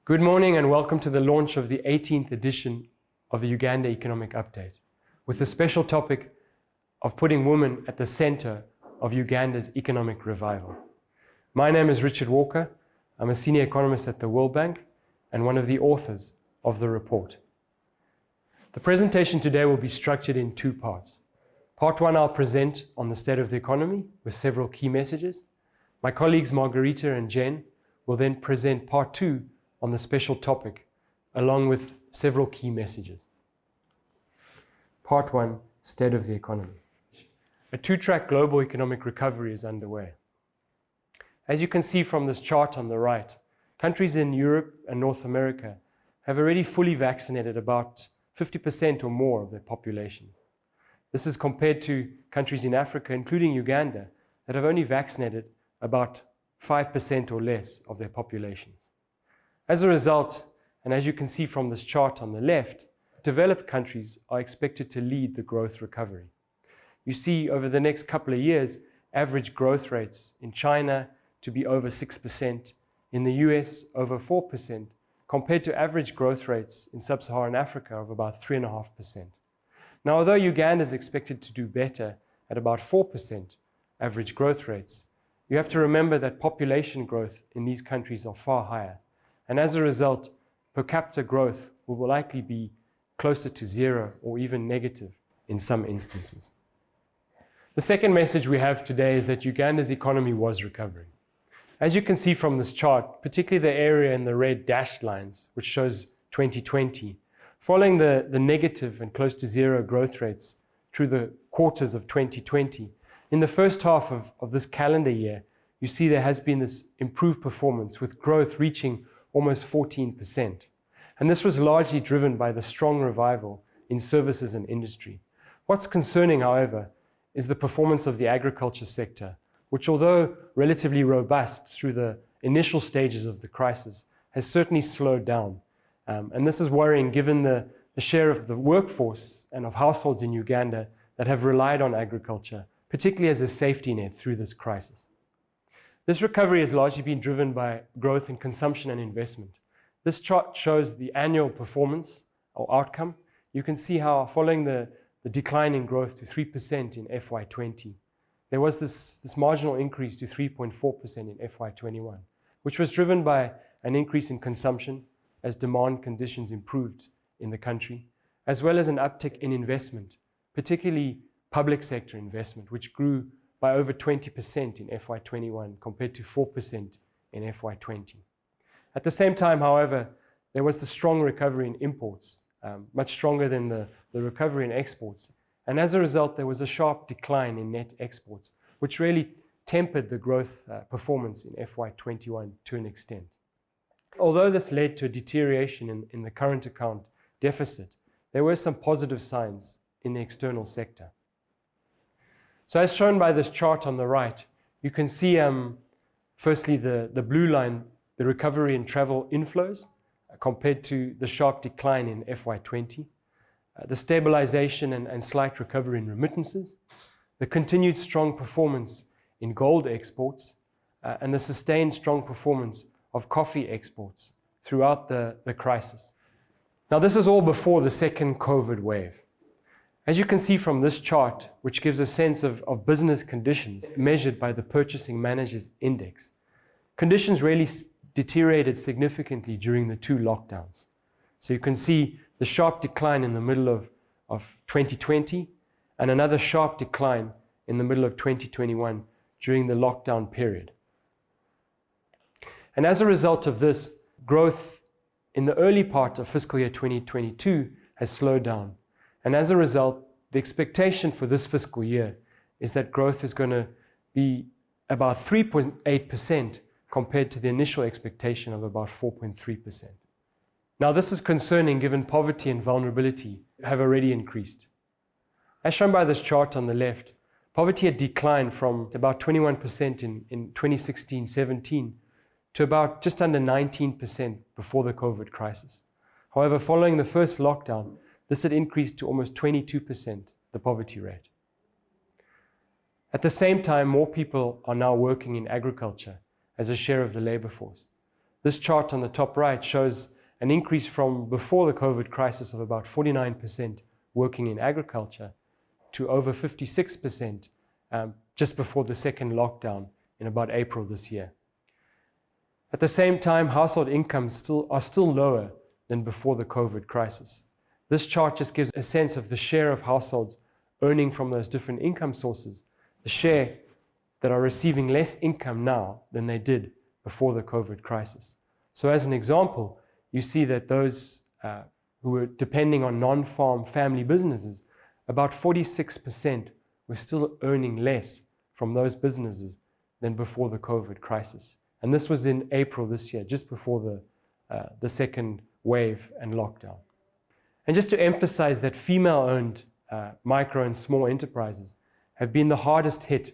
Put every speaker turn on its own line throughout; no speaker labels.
Good morning and welcome to the launch of the 18th edition of the Uganda Economic Update, with the special topic of putting women at the center of Uganda's economic revival. My name is Richard Walker. I'm a senior economist at the World Bank and one of the authors of the report. The presentation today will be structured in two parts. Part one, I'll present on the state of the economy with several key messages. My colleagues Margarita and Jen will then present part two on the special topic, along with several key messages. Part one, state of the economy. A two-track global economic recovery is underway. As you can see from this chart on the right, countries in Europe and North America have already fully vaccinated about 50% or more of their population. This is compared to countries in Africa, including Uganda, that have only vaccinated about 5% or less of their populations. As a result, and as you can see from this chart on the left, developed countries are expected to lead the growth recovery. You see over the next couple of years, average growth rates in China to be over 6%, in the US over 4%, compared to average growth rates in sub-Saharan Africa of about 3.5%. Now, although Uganda is expected to do better at about 4% average growth rates, you have to remember that population growth in these countries are far higher. And as a result, per capita growth will likely be closer to zero or even negative in some instances. The second message we have today is that Uganda's economy was recovering. As you can see from this chart, particularly the area in the red dashed lines, which shows 2020, following the negative and close to zero growth rates through the quarters of 2020, in the first half of this calendar year, you see there has been this improved performance with growth reaching almost 14%. And this was largely driven by the strong revival in services and industry. What's concerning, however, is the performance of the agriculture sector, which, although relatively robust through the initial stages of the crisis, has certainly slowed down. And this is worrying given the share of the workforce and of households in Uganda that have relied on agriculture, particularly as a safety net through this crisis. This recovery has largely been driven by growth in consumption and investment. This chart shows the annual performance or outcome. You can see how following the decline in growth to 3% in FY20, there was this marginal increase to 3.4% in FY21, which was driven by an increase in consumption as demand conditions improved in the country, as well as an uptick in investment, particularly public sector investment, which grew by over 20% in FY21 compared to 4% in FY20. At the same time, however, there was the strong recovery in imports, much stronger than the recovery in exports. And as a result, there was a sharp decline in net exports, which really tempered the growth performance in FY21 to an extent. Although this led to a deterioration in the current account deficit, there were some positive signs in the external sector. So as shown by this chart on the right, you can see firstly the blue line, the recovery in travel inflows compared to the sharp decline in FY20, the stabilization and slight recovery in remittances, the continued strong performance in gold exports, and the sustained strong performance of coffee exports throughout the crisis. Now, this is all before the second COVID wave. As you can see from this chart, which gives a sense of business conditions measured by the Purchasing Managers' Index, conditions really deteriorated significantly during the two lockdowns. So you can see the sharp decline in the middle of 2020 and another sharp decline in the middle of 2021 during the lockdown period. And as a result of this, growth in the early part of fiscal year 2022 has slowed down. And as a result, the expectation for this fiscal year is that growth is going to be about 3.8% compared to the initial expectation of about 4.3%. Now, this is concerning given poverty and vulnerability have already increased. As shown by this chart on the left, poverty had declined from about 21% in 2016-17 to about just under 19% before the COVID crisis. However, following the first lockdown, this had increased to almost 22%, the poverty rate. At the same time, more people are now working in agriculture as a share of the labor force. This chart on the top right shows an increase from before the COVID crisis of about 49% working in agriculture to over 56% just before the second lockdown in about April this year. At the same time, household incomes are still lower than before the COVID crisis. This chart just gives a sense of the share of households earning from those different income sources, the share that are receiving less income now than they did before the COVID crisis. So as an example, you see that those who were depending on non-farm family businesses, about 46% were still earning less from those businesses than before the COVID crisis. And this was in April this year, just before the second wave and lockdown. And just to emphasize that female-owned micro and small enterprises have been the hardest hit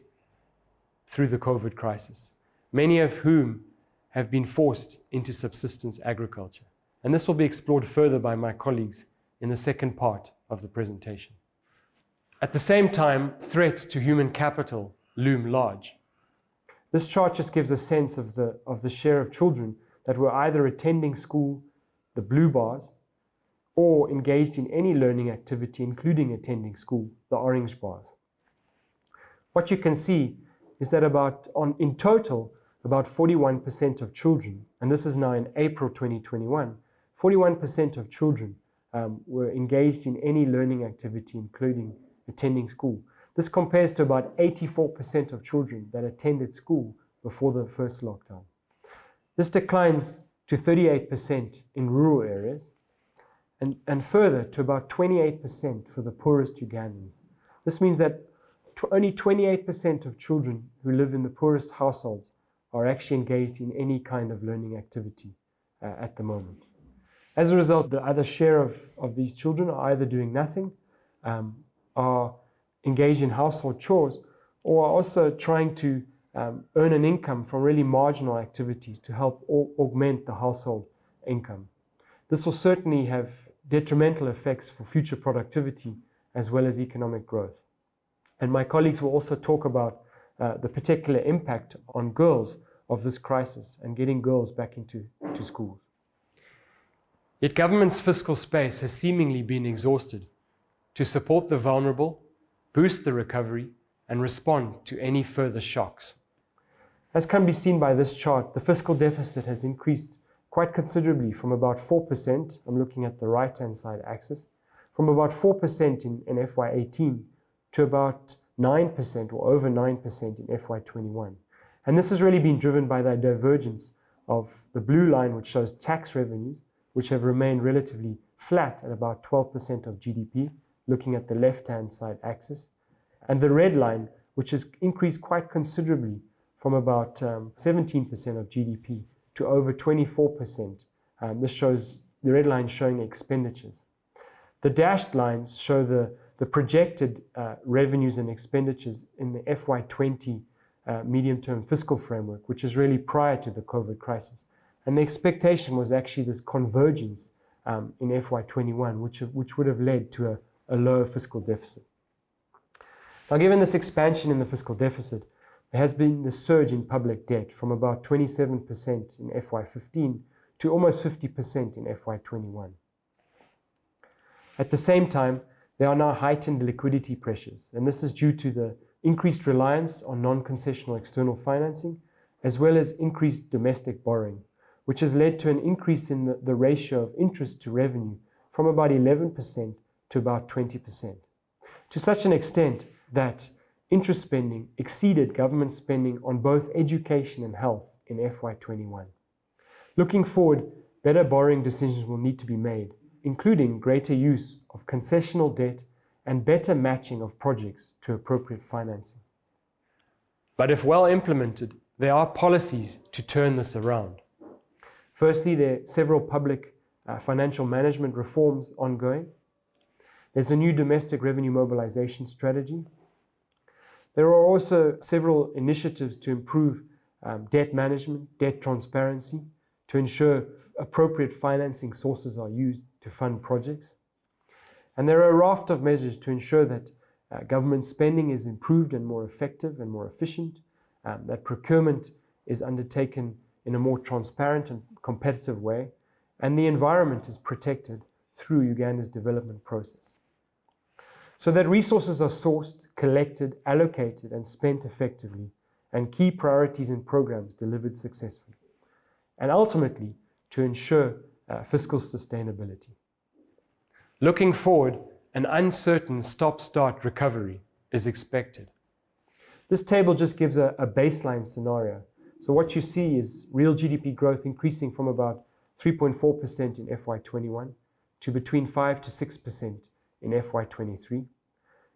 through the COVID crisis, many of whom have been forced into subsistence agriculture. And this will be explored further by my colleagues in the second part of the presentation. At the same time, threats to human capital loom large. This chart just gives a sense of the share of children that were either attending school, the blue bars, or engaged in any learning activity, including attending school, the orange bars. What you can see is that in total, about 41% of children, and this is now in April 2021, 41% of children were engaged in any learning activity, including attending school. This compares to about 84% of children that attended school before the first lockdown. This declines to 38% in rural areas, and further to about 28% for the poorest Ugandans. This means that only 28% of children who live in the poorest households are actually engaged in any kind of learning activity at the moment. As a result, the other share of these children are either doing nothing, are engaged in household chores, or are also trying to earn an income from really marginal activities to help augment the household income. This will certainly have detrimental effects for future productivity as well as economic growth. And my colleagues will also talk about the particular impact on girls of this crisis and getting girls back into schools. Yet government's fiscal space has seemingly been exhausted to support the vulnerable, boost the recovery, and respond to any further shocks. As can be seen by this chart, the fiscal deficit has increased quite considerably from about 4%, I'm looking at the right-hand side axis, from about 4% in FY18 to about 9% or over 9% in FY21. And this has really been driven by the divergence of the blue line, which shows tax revenues, which have remained relatively flat at about 12% of GDP, looking at the left-hand side axis, and the red line, which has increased quite considerably from about 17% of GDP to over 24%. This shows the red line showing expenditures. The dashed lines show the projected revenues and expenditures in the FY20 medium-term fiscal framework, which is really prior to the COVID crisis. And the expectation was actually this convergence in FY21, which would have led to a lower fiscal deficit. Now, given this expansion in the fiscal deficit, there has been this surge in public debt from about 27% in FY15 to almost 50% in FY21. At the same time, there are now heightened liquidity pressures, and this is due to the increased reliance on non-concessional external financing, as well as increased domestic borrowing, which has led to an increase in the ratio of interest to revenue from about 11% to about 20%, to such an extent that interest spending exceeded government spending on both education and health in FY21. Looking forward, better borrowing decisions will need to be made, including greater use of concessional debt and better matching of projects to appropriate financing. But if well implemented, there are policies to turn this around. Firstly, there are several public financial management reforms ongoing. There's a new domestic revenue mobilization strategy. There are also several initiatives to improve debt management, debt transparency, to ensure appropriate financing sources are used to fund projects. And there are a raft of measures to ensure that government spending is improved and more effective and more efficient, that procurement is undertaken in a more transparent and competitive way, and the environment is protected through Uganda's development process. So that resources are sourced, collected, allocated, and spent effectively, and key priorities and programs delivered successfully, and ultimately to ensure fiscal sustainability. Looking forward, an uncertain stop-start recovery is expected. This table just gives a baseline scenario. So what you see is real GDP growth increasing from about 3.4% in FY21 to between 5 to 6% in FY23.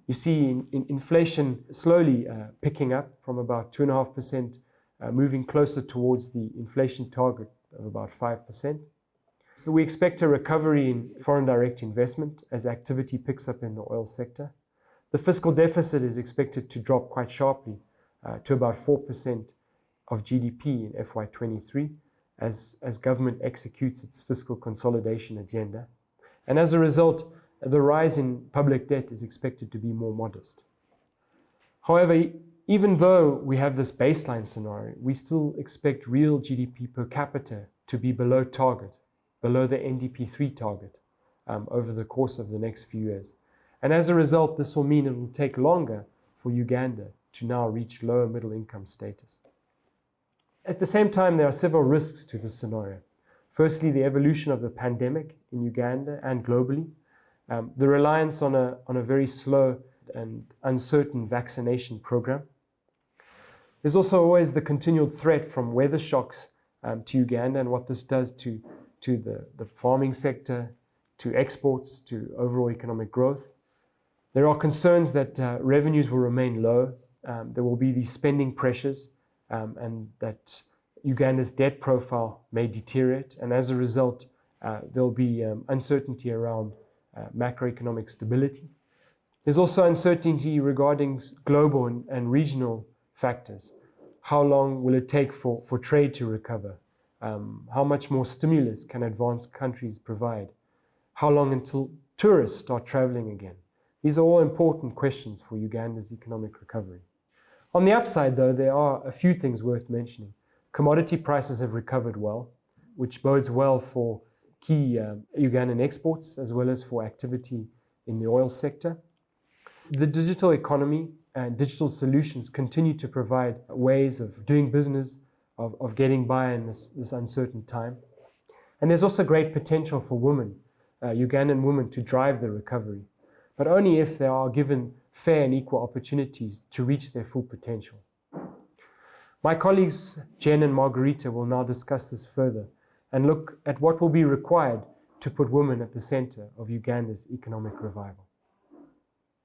You see inflation slowly picking up from about 2.5%, moving closer towards the inflation target of about 5%. We expect a recovery in foreign direct investment as activity picks up in the oil sector. The fiscal deficit is expected to drop quite sharply to about 4% of GDP in FY23 as government executes its fiscal consolidation agenda. And as a result, the rise in public debt is expected to be more modest. However, even though we have this baseline scenario, we still expect real GDP per capita to be below target, below the NDP3 target over the course of the next few years. And as a result, this will mean it will take longer for Uganda to now reach lower middle income status. At the same time, there are several risks to this scenario. Firstly, the evolution of the pandemic in Uganda and globally, the reliance on a very slow and uncertain vaccination program. There's also always the continued threat from weather shocks to Uganda and what this does to the farming sector, to exports, to overall economic growth. There are concerns that revenues will remain low. There will be these spending pressures and that Uganda's debt profile may deteriorate. And as a result, there'll be uncertainty around macroeconomic stability. There's also uncertainty regarding global and regional factors. How long will it take for trade to recover? How much more stimulus can advanced countries provide? How long until tourists start traveling again? These are all important questions for Uganda's economic recovery. On the upside, though, there are a few things worth mentioning. Commodity prices have recovered well, which bodes well for key Ugandan exports as well as for activity in the oil sector. The digital economy and digital solutions continue to provide ways of doing business, of getting by in this uncertain time. And there's also great potential for women, Ugandan women, to drive the recovery, but only if they are given fair and equal opportunities to reach their full potential. My colleagues Jen and Margarita will now discuss this further and look at what will be required to put women at the center of Uganda's economic revival.